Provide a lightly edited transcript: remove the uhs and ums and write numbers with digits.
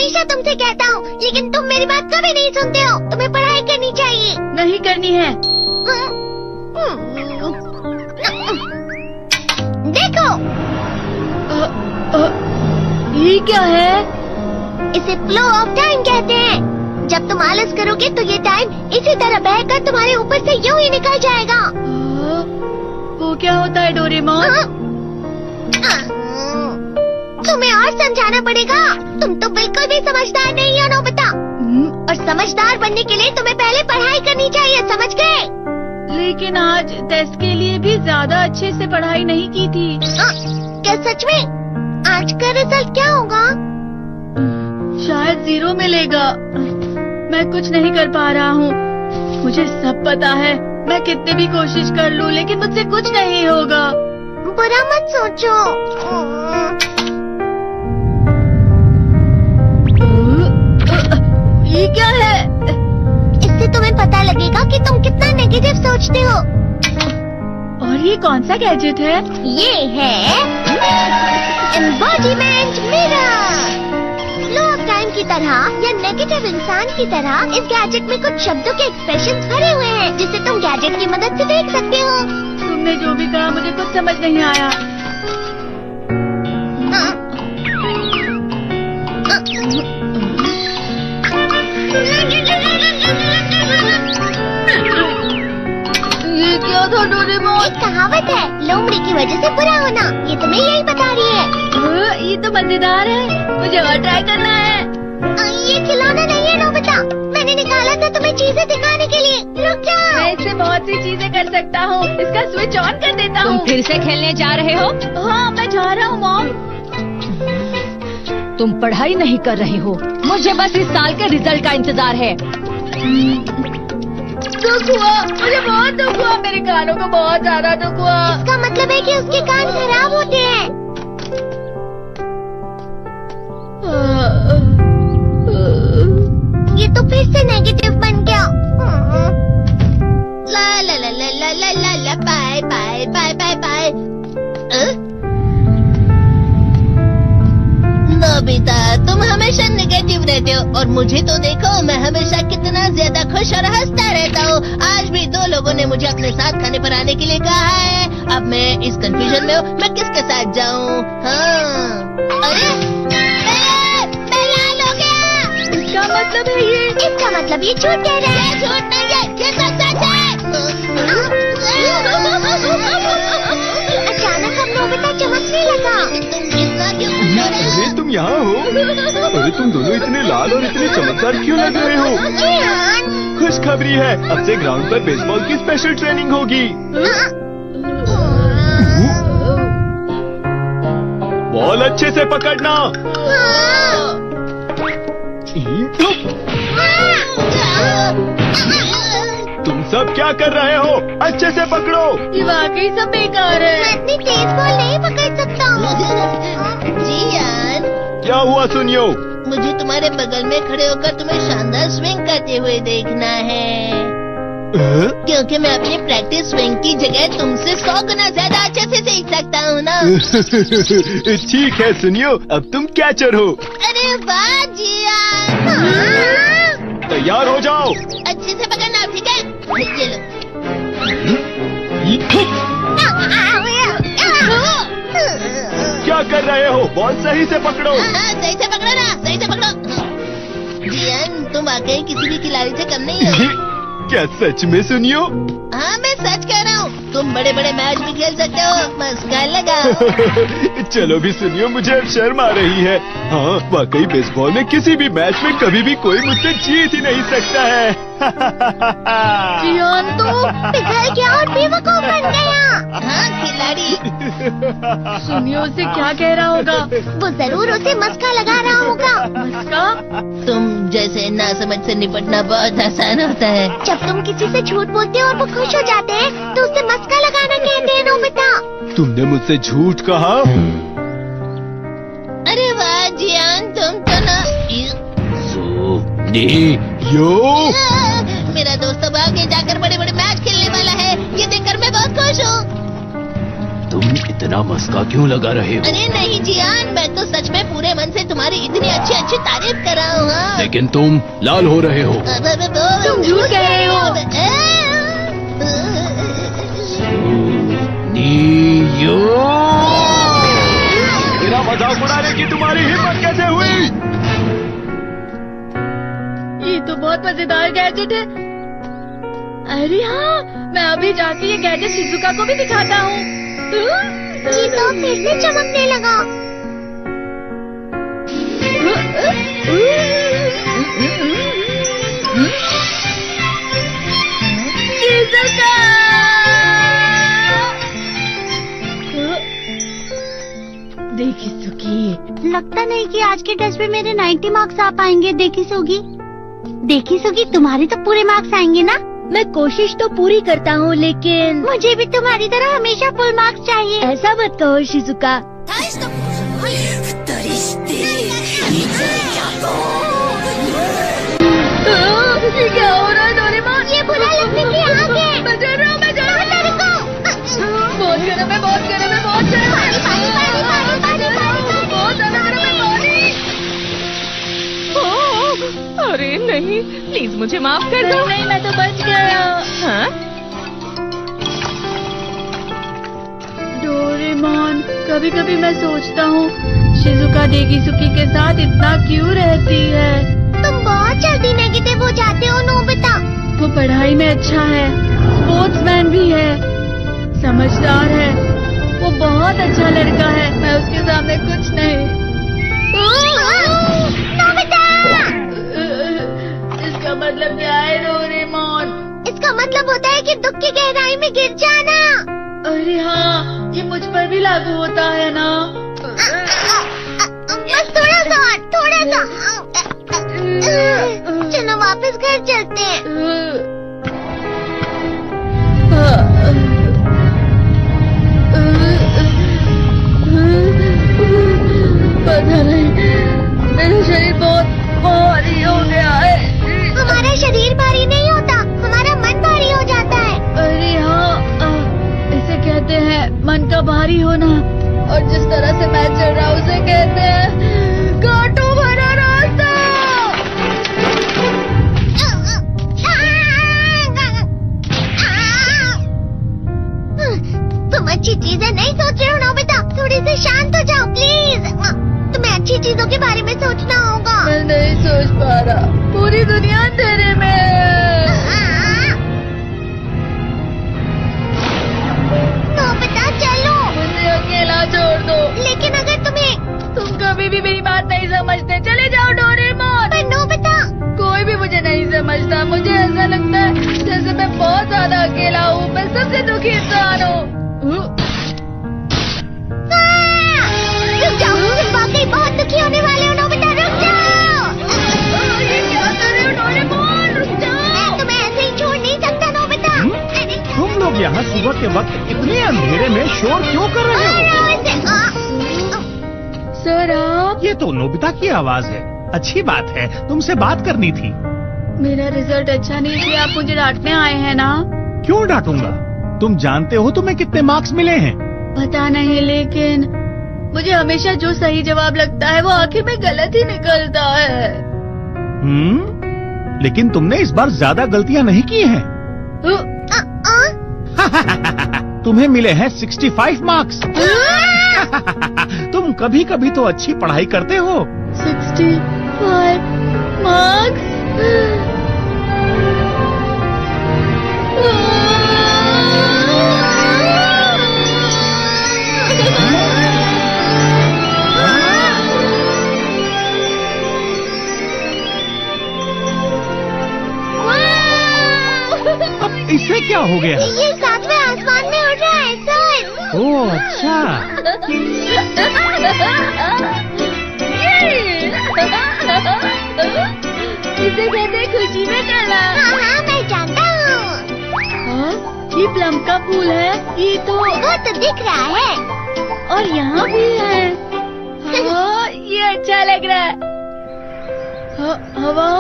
हमेशा तुमसे कहता हूँ, लेकिन तुम मेरी बात कभी नहीं सुनते हो। तुम्हें पढ़ाई करनी चाहिए। नहीं करनी है। देखो, ये क्या है? इसे फ्लो ऑफ टाइम कहते हैं। जब तुम आलस करोगे तो ये टाइम इसी तरह बहकर तुम्हारे ऊपर से यूं ही निकल जाएगा। वो क्या होता है डोरेमोन? तुम्हें और समझाना पड़ेगा। तुम तो बिल्कुल भी समझदार नहीं हो नोबिता। और समझदार बनने के लिए तुम्हें पहले पढ़ाई करनी चाहिए, समझ गए? लेकिन आज टेस्ट के लिए भी ज्यादा अच्छे से पढ़ाई नहीं की थी। क्या सच में? आज का रिजल्ट क्या होगा? शायद 0 मिलेगा। मैं कुछ नहीं कर पा रहा हूँ। मुझे सब पता है। मैं कितनी भी कोशिश कर लूँ, लेकिन मुझसे कुछ नहीं होगा। बुरा मत सोचो। ये क्या है? इससे तुम्हें पता लगेगा कि तुम कितना नेगेटिव सोचते हो। और ये कौन सा गैजेट है? ये है embodiment mirror. Flow of time की तरह या नेगेटिव इंसान की तरह इस गैजेट में कुछ शब्दों के एक्सप्रेशन भरे हुए हैं, जिसे तुम गैजेट की मदद से देख सकते हो। तुमने जो भी कहा मुझे कुछ समझ नहीं आया। ये क्या था डोरेमोन? एक कहावत है, लोमड़ी की वजह से बुरा होना। ये तुम्हें यही बता रही है। ये तो मजेदार है। मुझे और ट्राई करना है। ये खिलौना नहीं है नोबिता। मैंने निकाला था तुम्हें चीजें दिखाने के लिए। रुक जाओ। मैं इससे बहुत सी चीजें कर सकता हूँ। इसका स्विच ऑन कर देता हूँ। तुम फिर से खेलने जा रहे हो? हाँ, मैं जा रहा हूँ मॉम। तुम पढ़ाई नहीं कर रहे हो। मुझे बस इस साल के रिजल्ट का इंतजार है। दुख हुआ, मुझे बहुत दुख हुआ। मेरे कानों को बहुत ज्यादा दुख हुआ। इसका मतलब है कि उसके कान खराब होते हैं। ये तो फिर से नेगेटिव बन गया। ला ला ला ला ला ला ला ला bye bye bye bye bye. Nobita, तुम हमेशा नेगेटिव रहते हो और मुझे तो देखो, मैं हमेशा कितना ज्यादा खुश और हंसता रहता हूँ। आज भी 2 लोगों ने मुझे अपने साथ खाने पर आने के लिए कहा है। अब मैं इस कंफ्यूजन में हूँ, मैं किसके साथ जाऊँ? हाँ, अरे मैं लाल हो गया। इसका मतलब है ये? इसका मतलब ये झूठ कह रहा है। झूठ नहीं है, ये तो सच है। अचानक हम नोबिता चमकने लगा। तुम इतना क्यों खुश हो रहे हो? अरे तुम यहाँ हो? अरे तुम दोनों इतने लाल और इतने चमकदार क्यों लग रहे हो? खुशखबरी है, अब से ग्राउंड पर बेसबॉल की स्पेशल ट्रेनिंग होगी। बॉल अच्छे से पकड़ना। तुम सब क्या कर रहे हो? अच्छे से पकड़ो। ये वाकई सब बेकार है। मैं इतनी तेज बॉल नहीं पकड़ सकता हूँ। जियान, क्या हुआ सुनियो? मुझे तुम्हारे बगल में खड़े होकर तुम्हें शानदार स्विंग करते हुए देखना है, क्योंकि मैं अपनी प्रैक्टिस स्विंग की जगह तुमसे 100 गुना ज्यादा अच्छे से सीख सकता हूँ ना। ठीक है सुनियो, अब तुम कैचर हो। अरे वाह जियान। तैयार हो जाओ। अच्छे से पकड़ना, ठीक है? ये लो। क्या कर रहे हो? बॉल सही से पकड़ो। सही से पकड़ो ना, सही से पकड़ो। जियान, तुम वाकई किसी भी खिलाड़ी से कम नहीं हो। क्या सच में सुनियो? हाँ, मैं सच कह रहा हूँ। तुम बड़े बड़े मैच भी खेल सकते हो। मस्का लगाओ। चलो भी सुनियो, मुझे अब शर्म आ रही है। हाँ, वाकई बेसबॉल में किसी भी मैच में कभी भी कोई मुझसे जीत ही नहीं सकता है। जियान तो पिघल गया और बेवकूफ बन गया। हाँ, खिलाड़ी। सुनियो से क्या कह रहा होगा? वो जरूर उसे मस्का लगा रहा होगा। मस्का? तुम जैसे नासमझ से निपटना बहुत आसान होता है। जब तुम किसी से झूठ बोलते हो और वो खुश हो जाते हैं, तो उसे मस्का लगाना कहते हैं नोबिता। तुमने मुझसे झूठ कहा? अरे वाह जियान, तुम तो ना। यो, मेरा दोस्त अब आगे जाकर बड़े बड़े मैच खेलने वाला है। ये देखकर मैं बहुत खुश हूँ। तुम तुम इतना मस्का क्यों लगा रहे हो? अरे नहीं जियान, मैं तो सच में पूरे मन से तुम्हारी इतनी अच्छी अच्छी तारीफ कर रहा हूँ। हाँ। लेकिन तुम लाल हो रहे हो। तुम झूठ कह रहे हो। मेरा मजाक उड़ाने की तुम्हारी हिम्मत कैसे हुई? ये तो बहुत मजेदार गैजेट है। अरे हाँ, मैं अभी जाके ये गैजेट शिजुका को भी दिखाता हूँ। ये तो फिर से चमकने लगा। शिजुका! देखी सुगी, लगता नहीं कि आज के टेस्ट में मेरे 90 मार्क्स आ पाएंगे। देखी सुगी तुम्हारे तो पूरे मार्क्स आएंगे ना? मैं कोशिश तो पूरी करता हूँ, लेकिन मुझे भी तुम्हारी तरह हमेशा फुल मार्क्स चाहिए। ऐसा मत कहो शिजुका। ये क्या हो रहा है डोरेमोन? ये बुरा लगने की आग है। मैं डर रहा हूँ, मैं डर रहा हूँ। बहुत गर्म है, बहुत गर्म है, बहुत गर्म है। बहुत ज्यादा गर्म है पानी। अरे नहीं, प्लीज मुझे माफ कर दो। नहीं, मैं तो बच गया। हाँ? डोरेमोन, कभी कभी मैं सोचता हूँ शिजुका डेगिसुकी के साथ इतना क्यों रहती है। तुम बहुत जल्दी नेगेटिव हो जाते हो नोबिता। वो पढ़ाई में अच्छा है, स्पोर्ट्समैन भी है, समझदार है। वो बहुत अच्छा लड़का है। मैं उसके सामने कुछ नहीं। नोबिता! इसका मतलब क्या है डोरेमोन? इसका मतलब होता है कि दुख की गहराई में गिर जाना। अरे हाँ, ये मुझ पर भी लागू होता है ना। बस थोड़ा सा और, थोड़ा सा। चलो वापस घर चलते हैं। पता नहीं, मेरा शरीर बहुत भारी हो गया है। हमारा शरीर भारी नहीं होता, हमारा मन भारी हो जाता है। अरे हाँ, इसे कहते हैं मन का भारी होना। और जिस तरह से मैं चल रहा हूँ उसे कहते हैं कांटों भरा रास्ता। तुम अच्छी चीजें नहीं सोच रहे हो नोबिता। थोड़ी सी शांत हो जाओ प्लीज। तुम्हें अच्छी चीजों के बारे में सोचना होगा। मैं नहीं सोच पा रहा, पूरी दुनिया अंधेरे में है। नोबिता चलो। मुझे अकेला छोड़ दो। लेकिन अगर तुम कभी भी मेरी बात नहीं समझते। चले जाओ डोरेमोन। पर नोबिता। कोई भी मुझे नहीं समझता। मुझे ऐसा लगता है जैसे मैं बहुत ज्यादा अकेला हूँ। मैं सबसे दुखी इंसान हूँ। रुक जाओ, तुम वाकई बहुत दुखी होने वाले हो नोबिता। रुक जाओ। ये क्या कर रहे हो डोरेमोन? रुक जाओ। मैं तुम्हें ऐसे ही छोड़ नहीं सकता नोबिता। तुम लोग यहाँ सुबह के वक्त इतने अंधेरे में शोर क्यों कर रहे हो? सर आप? ये तो नोबिता की आवाज है। अच्छी बात है, तुमसे बात करनी थी। मेरा रिजल्ट अच्छा नहीं इसलिए आप मुझे डांटने आए हैं ना? क्यों डांटूंगा? तुम जानते हो तुम्हें कितने मार्क्स मिले हैं? पता नहीं, लेकिन मुझे हमेशा जो सही जवाब लगता है वो आखिर में गलत ही निकलता है। लेकिन तुमने इस बार ज्यादा गलतियाँ नहीं की हैं। तुम्हें मिले हैं 65 मार्क्स। तुम कभी कभी तो अच्छी पढ़ाई करते हो। 65 मार्क्स? अब इसे क्या हो गया? ये सातवें आसमान में उड़ रहा है सर। ओह अच्छा। इसे कहते हैं खुशी में चला। हाँ मैं जानता हूँ। ये प्लम का फूल है। ये तो वो तो दिख रहा है। और यहाँ भी है। हाँ, ये अच्छा लग रहा है। हवा